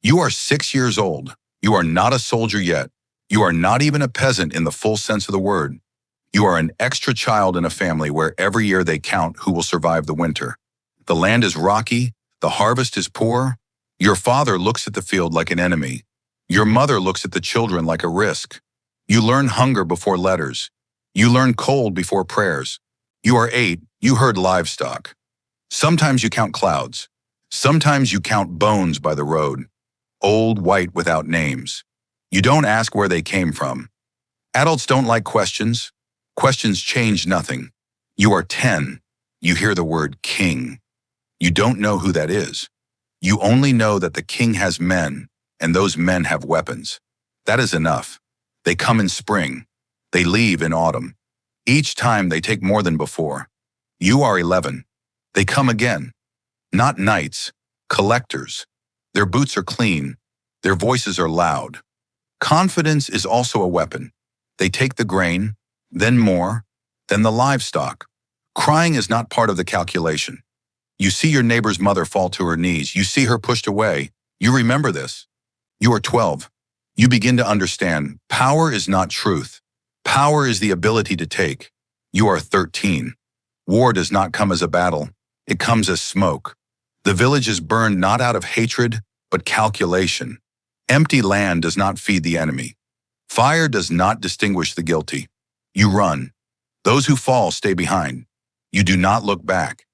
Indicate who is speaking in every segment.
Speaker 1: You are 6 years old. You are not a soldier yet. You are not even a peasant in the full sense of the word. You are an extra child in a family where every year they count who will survive the winter. The land is rocky. The harvest is poor. Your father looks at the field like an enemy. Your mother looks at the children like a risk. You learn hunger before letters. You learn cold before prayers. You are 8. You herd livestock. Sometimes you count clouds. Sometimes you count bones by the road. Old, white, without names. You don't ask where they came from. Adults don't like questions. Questions change nothing. You are 10. You hear the word king. You don't know who that is. You only know that the king has men, and those men have weapons. That is enough. They come in spring. They leave in autumn. Each time they take more than before. You are 11. They come again. Not knights, collectors. Their boots are clean. Their voices are loud. Confidence is also a weapon. They take the grain, then more, then the livestock. Crying is not part of the calculation. You see your neighbor's mother fall to her knees. You see her pushed away. You remember this. You are 12. You begin to understand power is not truth. Power is the ability to take. You are 13. War does not come as a battle. It comes as smoke. The village is burned not out of hatred, but calculation. Empty land does not feed the enemy. Fire does not distinguish the guilty. You run. Those who fall stay behind. You do not look back.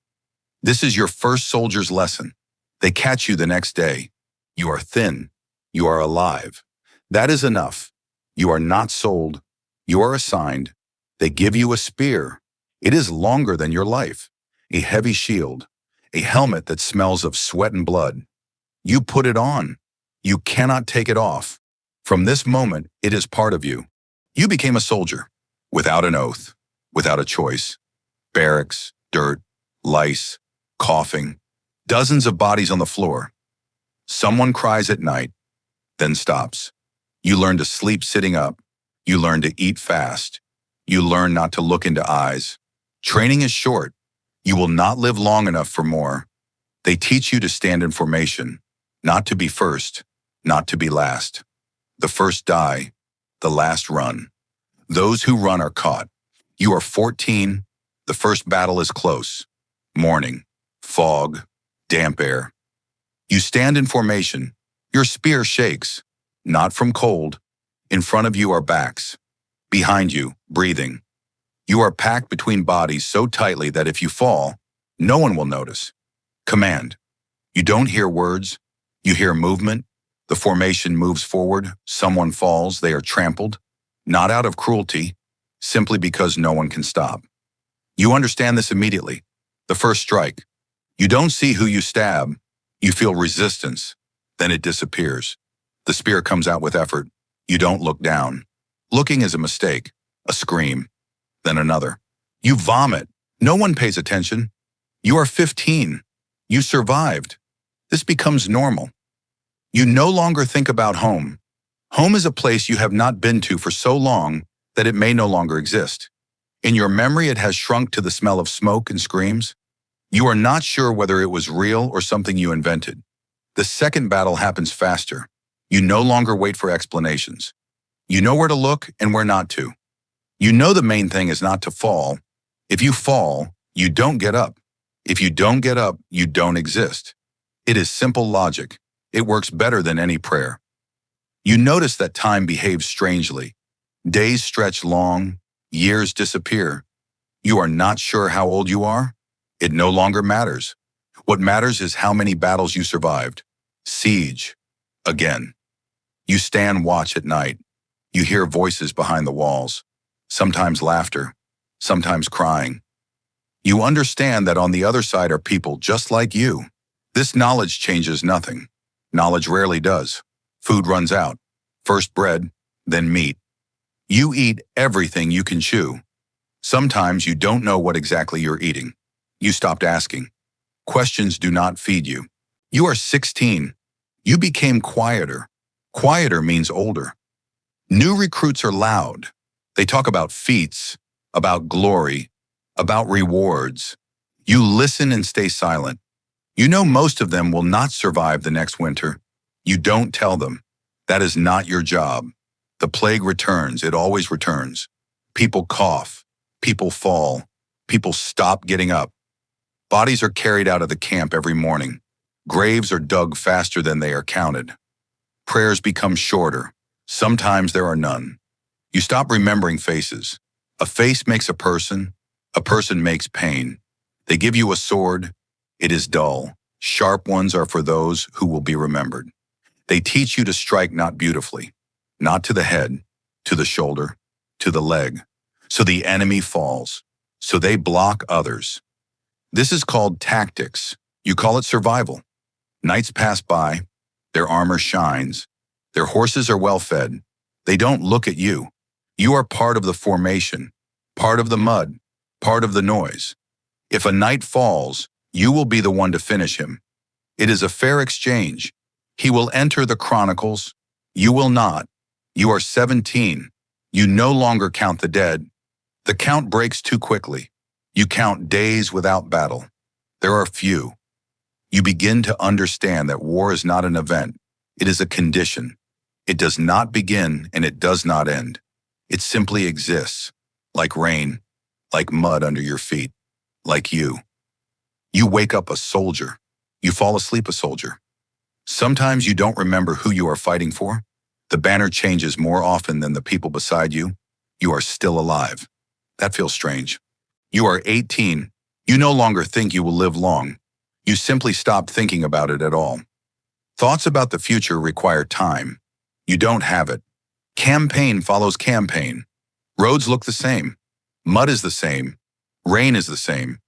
Speaker 1: This is your first soldier's lesson. They catch you the next day. You are thin. You are alive. That is enough. You are not sold. You are assigned. They give you a spear. It is longer than your life. A heavy shield. A helmet that smells of sweat and blood. You put it on. You cannot take it off. From this moment, it is part of you. You became a soldier. Without an oath. Without a choice. Barracks, dirt, lice, coughing. Dozens of bodies on the floor. Someone cries at night, then stops. You learn to sleep sitting up. You learn to eat fast. You learn not to look into eyes. Training is short. You will not live long enough for more. They teach you to stand in formation, not to be first, not to be last. The first die, the last run. Those who run are caught. You are 14. The first battle is close. Morning, fog, damp air. You stand in formation. Your spear shakes, not from cold. In front of you are backs. Behind you, breathing. You are packed between bodies so tightly that if you fall, no one will notice. Command. You don't hear words. You hear movement. The formation moves forward. Someone falls. They are trampled. Not out of cruelty, simply because no one can stop. You understand this immediately. The first strike. You don't see who you stab. You feel resistance. Then it disappears. The spear comes out with effort. You don't look down. Looking is a mistake. A scream. Then another. You vomit. No one pays attention. You are 15. You survived. This becomes normal. You no longer think about home. Home is a place you have not been to for so long that it may no longer exist. In your memory, it has shrunk to the smell of smoke and screams. You are not sure whether it was real or something you invented. The second battle happens faster. You no longer wait for explanations. You know where to look and where not to. You know the main thing is not to fall. If you fall, you don't get up. If you don't get up, you don't exist. It is simple logic. It works better than any prayer. You notice that time behaves strangely. Days stretch long, years disappear. You are not sure how old you are? It no longer matters. What matters is how many battles you survived. Siege. Again. You stand watch at night. You hear voices behind the walls. Sometimes laughter. Sometimes crying. You understand that on the other side are people just like you. This knowledge changes nothing. Knowledge rarely does. Food runs out. First bread, then meat. You eat everything you can chew. Sometimes you don't know what exactly you're eating. You stopped asking. Questions do not feed you. You are 16. You became quieter. Quieter means older. New recruits are loud. They talk about feats, about glory, about rewards. You listen and stay silent. You know most of them will not survive the next winter. You don't tell them. That is not your job. The plague returns. It always returns. People cough. People fall. People stop getting up. Bodies are carried out of the camp every morning. Graves are dug faster than they are counted. Prayers become shorter. Sometimes there are none. You stop remembering faces. A face makes a person makes pain. They give you a sword. It is dull. Sharp ones are for those who will be remembered. They teach you to strike not beautifully, not to the head, to the shoulder, to the leg. So the enemy falls. So they block others. This is called tactics. You call it survival. Nights pass by. Their armor shines. Their horses are well fed. They don't look at you. You are part of the formation, part of the mud, part of the noise. If a knight falls, you will be the one to finish him. It is a fair exchange. He will enter the chronicles. You will not. You are 17. You no longer count the dead. The count breaks too quickly. You count days without battle. There are few. You begin to understand that war is not an event. It is a condition. It does not begin and it does not end. It simply exists, like rain, like mud under your feet, like you. You wake up a soldier. You fall asleep a soldier. Sometimes you don't remember who you are fighting for. The banner changes more often than the people beside you. You are still alive. That feels strange. You are 18. You no longer think you will live long. You simply stopped thinking about it at all. Thoughts about the future require time. You don't have it. Campaign follows campaign. Roads look the same. Mud is the same. Rain is the same.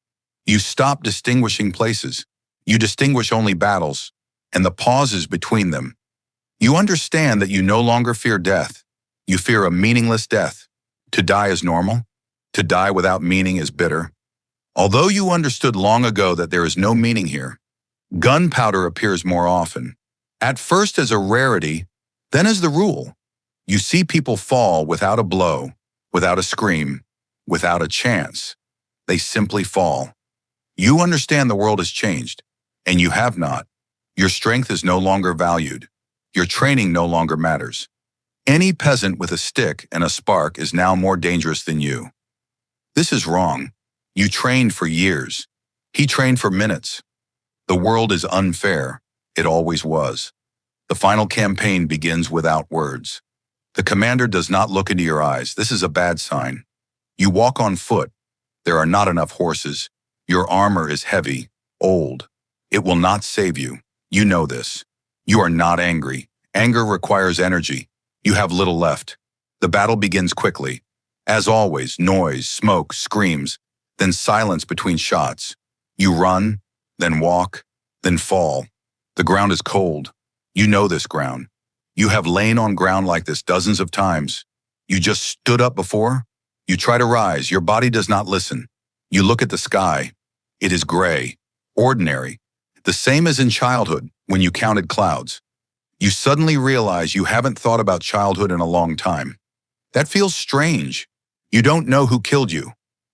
Speaker 1: You stop distinguishing places. You distinguish only battles and the pauses between them. You understand that you no longer fear death. You fear a meaningless death. To die is normal. To die without meaning is bitter. Although you understood long ago that there is no meaning here, gunpowder appears more often. At first as a rarity, then as the rule. You see people fall without a blow, without a scream, without a chance. They simply fall. You understand the world has changed, and you have not. Your strength is no longer valued. Your training no longer matters. Any peasant with a stick and a spark is now more dangerous than you. This is wrong. You trained for years. He trained for minutes. The world is unfair. It always was. The final campaign begins without words. The commander does not look into your eyes. This is a bad sign. You walk on foot. There are not enough horses. Your armor is heavy, old. It will not save you. You know this. You are not angry. Anger requires energy. You have little left. The battle begins quickly. As always, noise, smoke, screams, then silence between shots. You run, then walk, then fall. The ground is cold. You know this ground. You have lain on ground like this dozens of times. You just stood up before. You try to rise. Your body does not listen. You look at the sky. It is gray, ordinary, the same as in childhood when you counted clouds. You suddenly realize you haven't thought about childhood in a long time. That feels strange. You don't know who killed you,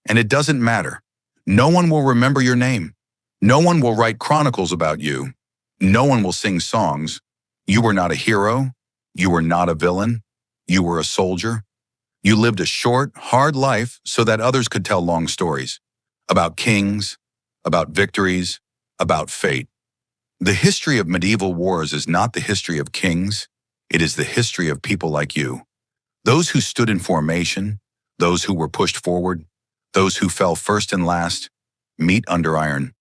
Speaker 1: and it doesn't matter. No one will remember your name. No one will write chronicles about you. No one will sing songs. You were not a hero. You were not a villain. You were a soldier. You lived a short, hard life so that others could tell long stories about kings, about victories, about fate. The history of medieval wars is not the history of kings. It is the history of people like you. Those who stood in formation, those who were pushed forward, those who fell first and last, meet under iron.